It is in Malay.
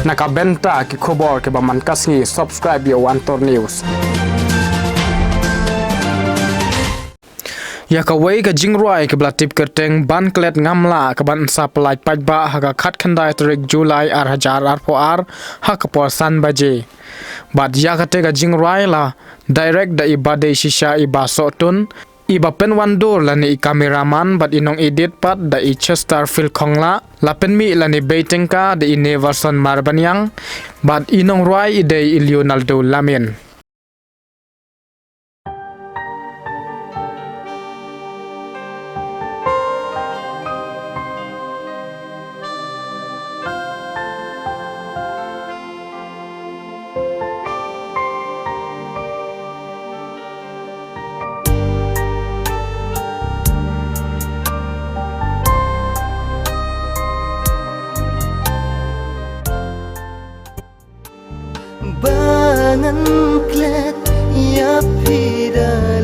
nakabenta ki khobor ke baman kasngi subscribe yo Antor News. Ya kawai ka jingrwai ke blatip kerteng Banklet Ngam la ke ban sa pelai pajba haka khat khandai tarik Julai ar haka por san baje. Bad ya kate ka jingrwai la direct da ibade shisha iba sotun iba pen wandor la ni kameraman bad inong edit pat da i Chester fil khongla la pen mi la ni beitengka da i neverson marbanyang bad inong roi ide Leonardo lamin. Banklet ya pida